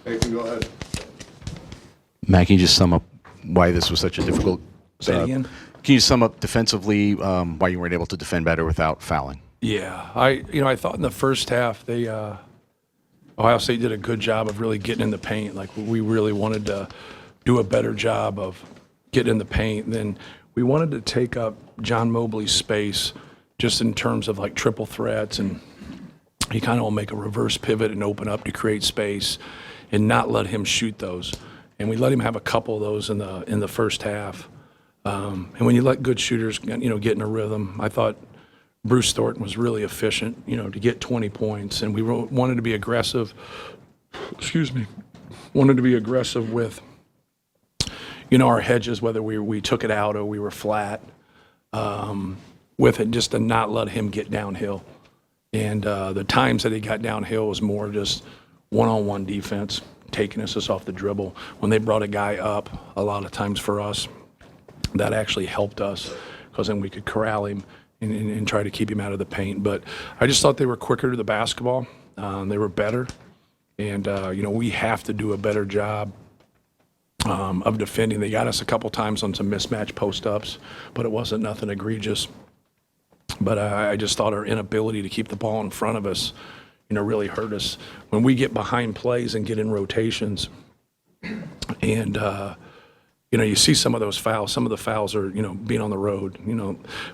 Nathan, go ahead. Matt, can you just sum up why this was such a difficult? Say it again. Can you sum up defensively why you weren't able to defend better without fouling? Yeah, I thought in the first half they Ohio State did a good job of really getting in the paint. Like we really wanted to do a better job of getting in the paint. And then we wanted to take up John Mobley's space just in terms of like triple threats, and he kind of will make a reverse pivot and open up to create space and not let him shoot those. And we let him have a couple of those in the first half. And when you let good shooters, get in a rhythm, I thought Bruce Thornton was really efficient, to get 20 points. And we wanted to be aggressive. Wanted to be aggressive with, our hedges, whether we took it out or we were flat with it, just to not let him get downhill. And the times that he got downhill was more just one-on-one defense, taking us off the dribble. When they brought a guy up, a lot of times for us, that actually helped us because then we could corral him and try to keep him out of the paint. But I just thought they were quicker to the basketball. They were better. And, we have to do a better job of defending. They got us a couple times on some mismatch post-ups, but it wasn't nothing egregious. But I just thought our inability to keep the ball in front of us, really hurt us. When we get behind plays and get in rotations and, you see some of those fouls. Some of the fouls are, being on the road.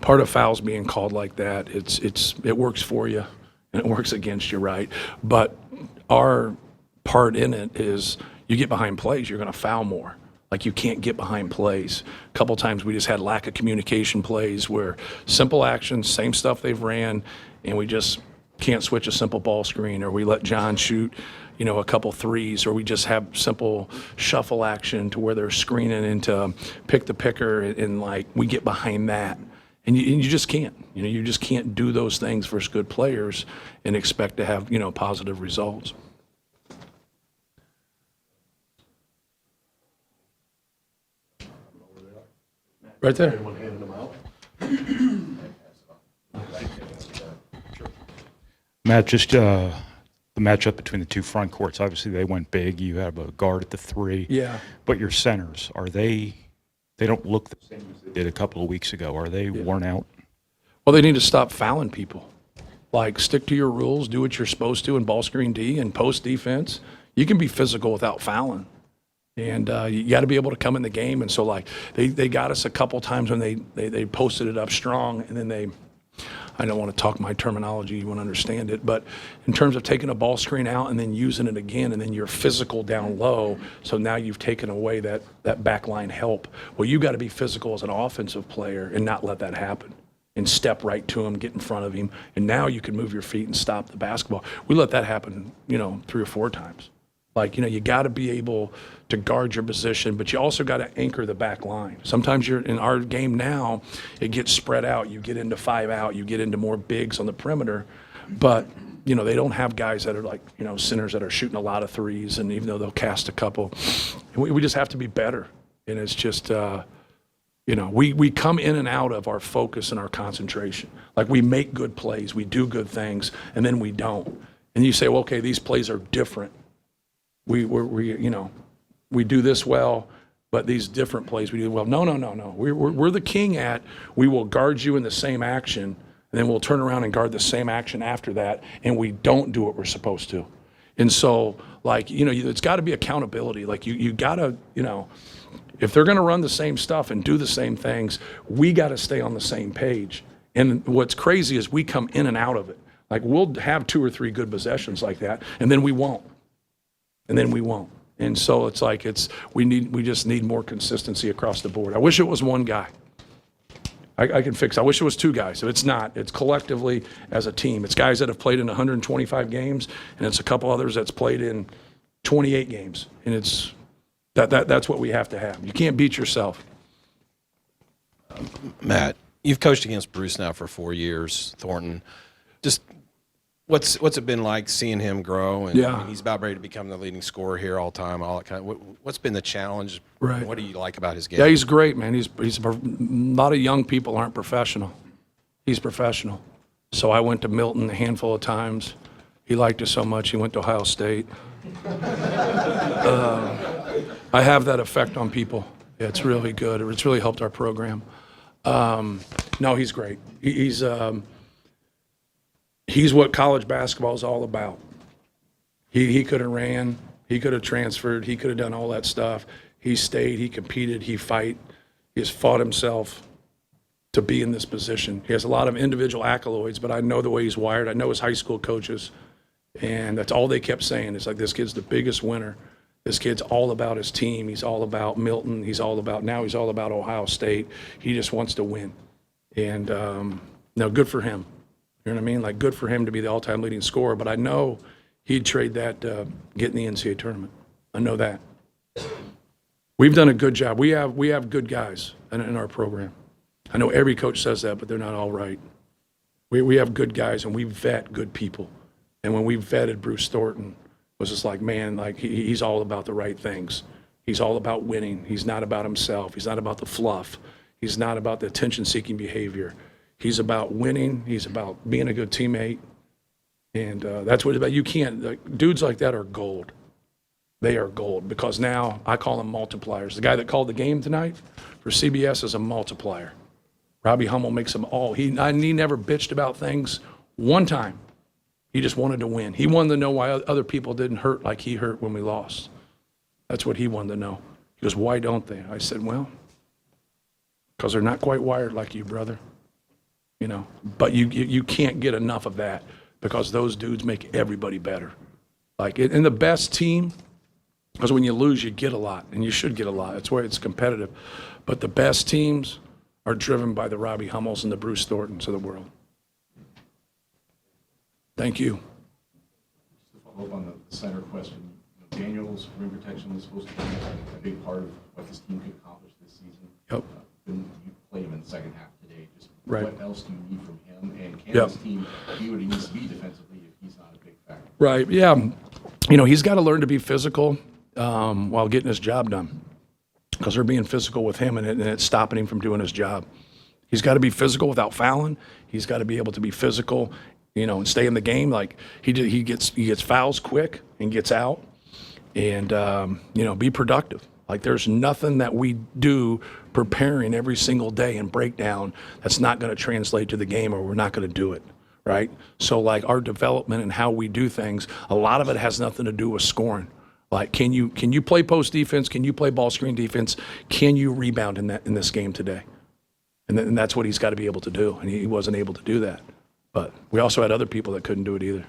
Part of fouls being called like that, it works for you and it works against you, right? But our part in it is you get behind plays, you're going to foul more. Like you can't get behind plays. A couple times we just had lack of communication plays where simple actions, same stuff they've ran, and we just can't switch a simple ball screen, or we let John shoot, a couple threes, or we just have simple shuffle action to where they're screening into pick the picker, and like we get behind that. And you just can't. You just can't do those things versus good players and expect to have, positive results. Right there. Anyone handing them out? Matt, just the matchup between the two front courts, obviously they went big. You have a guard at the 3. Yeah. But your centers, they don't look the same as they did a couple of weeks ago. Are they worn out? Well, they need to stop fouling people. Like, stick to your rules, do what you're supposed to in ball screen D and post defense. You can be physical without fouling. And you got to be able to come in the game. And so, like, they got us a couple times when they posted it up strong, and then I don't want to talk my terminology, you won't understand it, but in terms of taking a ball screen out and then using it again, and then you're physical down low, so now you've taken away that backline help. Well, you got to be physical as an offensive player and not let that happen and step right to him, get in front of him, and now you can move your feet and stop the basketball. We let that happen, 3 or 4 times. Like, you got to be able to guard your position, but you also got to anchor the back line. Sometimes you're in our game now, it gets spread out. You get into 5 out, you get into more bigs on the perimeter, but, they don't have guys that are like, centers that are shooting a lot of threes, and even though they'll cast a couple, we just have to be better. And it's just, we come in and out of our focus and our concentration. Like we make good plays, we do good things, and then we don't. And you say, well, okay, these plays are different. We do this well, but these different plays we do well. No. We're the king at, we will guard you in the same action, and then we'll turn around and guard the same action after that, and we don't do what we're supposed to. And so, like, it's got to be accountability. Like, you got to, if they're going to run the same stuff and do the same things, we got to stay on the same page. And what's crazy is we come in and out of it. Like, we'll have 2 or 3 good possessions like that, and then we won't. And so it's like we just need more consistency across the board. I wish it was one guy. I can fix. I wish it was 2 guys. So it's not. It's collectively as a team. It's guys that have played in 125 games, and it's a couple others that's played in 28 games. And it's that's what we have to have. You can't beat yourself. Matt, you've coached against Bruce now for 4 years, Thornton. Just what's it been like seeing him grow? And I mean, he's about ready to become the leading scorer here all time. All that kind of. What's been the challenge? Right. What do you like about his game? Yeah, he's great, man. He's a lot of young people aren't professional. He's professional. So I went to Milton a handful of times. He liked us so much, he went to Ohio State. I have that effect on people. Yeah, it's really good. It's really helped our program. No, he's great. He's what college basketball is all about. He could have ran, he could have transferred, he could have done all that stuff. He stayed, he competed, he has fought himself to be in this position. He has a lot of individual accolades, but I know the way he's wired. I know his high school coaches, and that's all they kept saying. It's like, this kid's the biggest winner. This kid's all about his team. He's all about Milton. He's all about Ohio State. He just wants to win. And no, good for him. You know what I mean? Like, good for him to be the all-time leading scorer, but I know he'd trade that to get in the NCAA tournament. I know that. We've done a good job. We have good guys in our program. I know every coach says that, but they're not all right. We have good guys, and we vet good people. And when we vetted Bruce Thornton, it was just like, man, like he's all about the right things. He's all about winning. He's not about himself. He's not about the fluff. He's not about the attention-seeking behavior. He's about winning. He's about being a good teammate. And that's what it's about. You can't, like, dudes like that are gold. They are gold, because now I call them multipliers. The guy that called the game tonight for CBS is a multiplier. Robbie Hummel makes them all. He never bitched about things one time. He just wanted to win. He wanted to know why other people didn't hurt like he hurt when we lost. That's what he wanted to know. He goes, why don't they? I said, well, because they're not quite wired like you, brother. You know, but you can't get enough of that, because those dudes make everybody better. Like, in the best team, because when you lose, you get a lot, and you should get a lot. That's why it's competitive. But the best teams are driven by the Robbie Hummels and the Bruce Thorntons of the world. Thank you. Just to follow up on the center question, Daniel's rim protection was supposed to be a big part of what this team could accomplish this season. Yep. Then you play him in the second half today. Just Right. What else do you need from him? And can Yep. this team be what he needs to be defensively if he's not a big factor? Right, yeah. You know, he's got to learn to be physical while getting his job done, because they're being physical with him, and it's stopping him from doing his job. He's got to be physical without fouling. He's got to be able to be physical, you know, and stay in the game. Like he gets fouls quick and gets out, and you know, be productive. Like, there's nothing that we do preparing every single day and breakdown that's not going to translate to the game, or we're not going to do it, right? So, like, our development and how we do things, a lot of it has nothing to do with scoring. Like, can you play post defense? Can you play ball screen defense? Can you rebound in this game today? And that's what he's got to be able to do, and he wasn't able to do that. But we also had other people that couldn't do it either.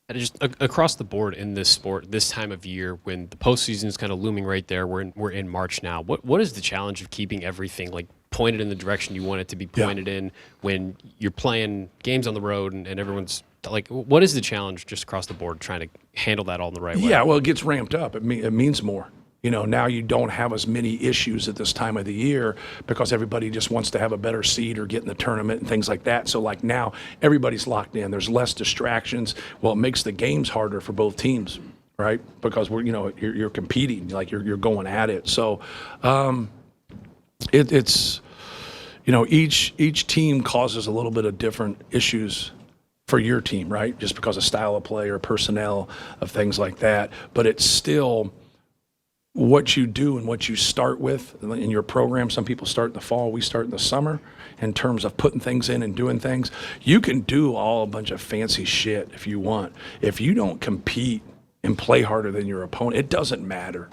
And just across the board in this sport, this time of year when the postseason is kind of looming right there, we're in March now. What is the challenge of keeping everything like pointed in the direction you want it to be pointed in when you're playing games on the road and everyone's like, what is the challenge just across the board trying to handle that all in the right way? Yeah, well, it gets ramped up. It means more. You know, now you don't have as many issues at this time of the year because everybody just wants to have a better seed or get in the tournament and things like that. So, like, now everybody's locked in. There's less distractions. Well, it makes the games harder for both teams, right? Because you're competing, like you're going at it. So, it's each team causes a little bit of different issues for your team, right? Just because of style of play or personnel of things like that. But it's still what you do and what you start with in your program. Some people start in the fall, we start in the summer, in terms of putting things in and doing things. You can do all a bunch of fancy shit if you want. If you don't compete and play harder than your opponent, it doesn't matter.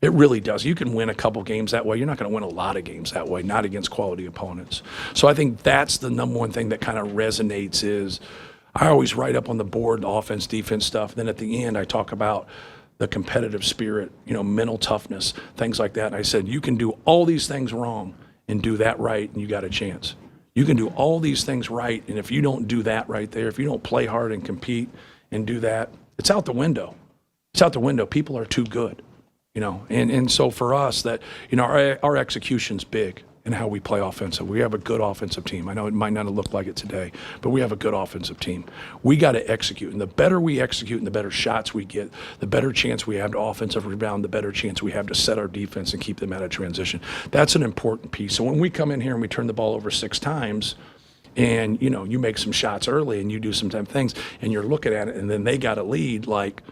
It really does. You can win a couple games that way. You're not going to win a lot of games that way, not against quality opponents. So I think that's the number one thing that kind of resonates is I always write up on the board the offense, defense stuff. Then at the end, I talk about the competitive spirit, mental toughness, things like that. And I said, you can do all these things wrong and do that right, and you got a chance. You can do all these things right, and if you don't do that right there, if you don't play hard and compete and do that, it's out the window. It's out the window. People are too good, And so for us, that our execution's big in how we play offensive. We have a good offensive team. I know it might not look like it today, but we have a good offensive team. We got to execute, and the better we execute and the better shots we get, the better chance we have to offensive rebound, the better chance we have to set our defense and keep them out of transition. That's an important piece. So when we come in here and we turn the ball over 6 times, and you make some shots early and you do some type of things and you're looking at it and then they got a lead, like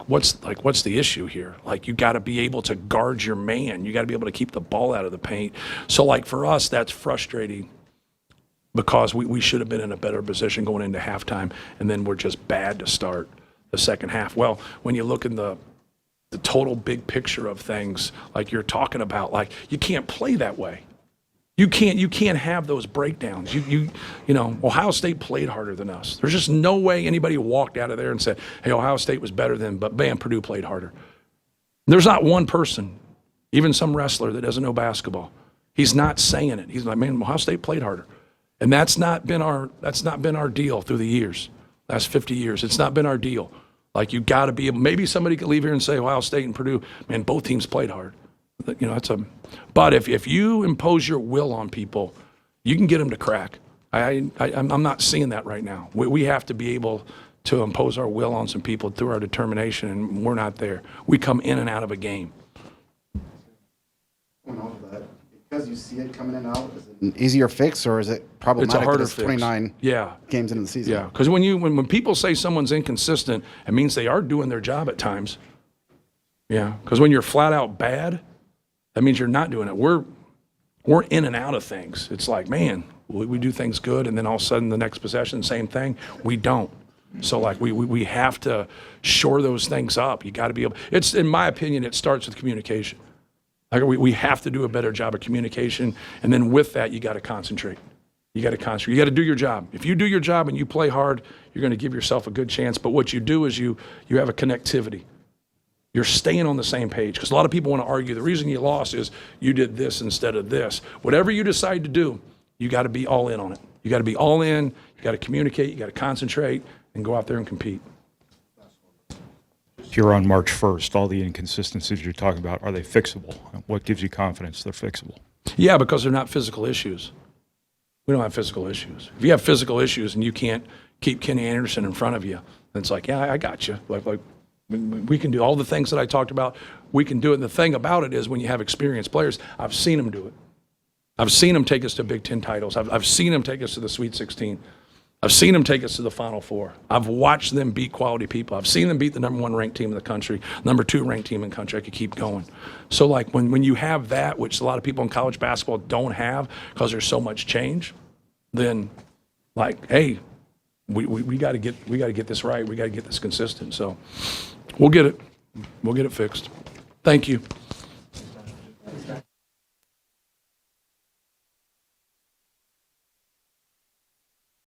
what's the issue here? Like, you got to be able to guard your man. You got to be able to keep the ball out of the paint. So like for us, that's frustrating because we should have been in a better position going into halftime, and then we're just bad to start the second half. Well, when you look in the total big picture of things, like you're talking about, like, you can't play that way. You can't have those breakdowns. Ohio State played harder than us. There's just no way anybody walked out of there and said, hey, Ohio State was better than, but bam, Purdue played harder. There's not one person, even some wrestler that doesn't know basketball, he's not saying it. He's like, man, Ohio State played harder. And that's not been our deal through the years, last 50 years. It's not been our deal. Like, you got to be able, maybe somebody could leave here and say Ohio State and Purdue, man, both teams played hard. But if you impose your will on people, you can get them to crack. I'm not seeing that right now. We have to be able to impose our will on some people through our determination, and we're not there. We come in and out of a game. Going off of that, because you see it coming in and out, is it an easier fix, or is it problematic? It's a harder that it's fix. 29 Yeah. games into the season. Yeah, because when people say someone's inconsistent, it means they are doing their job at times. Yeah, because when you're flat out bad, that means you're not doing it. We're in and out of things. It's like, man, we do things good, and then all of a sudden the next possession, same thing. We don't. So like we have to shore those things up. You got to be able. It's, in my opinion, it starts with communication. Like we have to do a better job of communication, and then with that, you got to concentrate. You got to concentrate. You got to do your job. If you do your job and you play hard, you're going to give yourself a good chance. But what you do is you have a connectivity. You're staying on the same page, because a lot of people want to argue the reason you lost is you did this instead of this. Whatever you decide to do, you got to be all in on it. You got to be all in. You got to communicate. You got to concentrate and go out there and compete. Here on March 1st, all the inconsistencies you're talking about, are they fixable? What gives you confidence they're fixable? Yeah, because they're not physical issues. We don't have physical issues. If you have physical issues and you can't keep Kenny Anderson in front of you, then it's like, yeah, I got you. Like we can do all the things that I talked about. We can do it. And the thing about it is, when you have experienced players, I've seen them do it. I've seen them take us to Big Ten titles. I've seen them take us to the Sweet 16. I've seen them take us to the Final Four. I've watched them beat quality people. I've seen them beat the number 1 ranked team in the country, number 2 ranked team in the country. I could keep going. So like when you have that, which a lot of people in college basketball don't have because there's so much change, then like, hey, we got to get this right. We got to get this consistent. So we'll get it fixed. Thank you.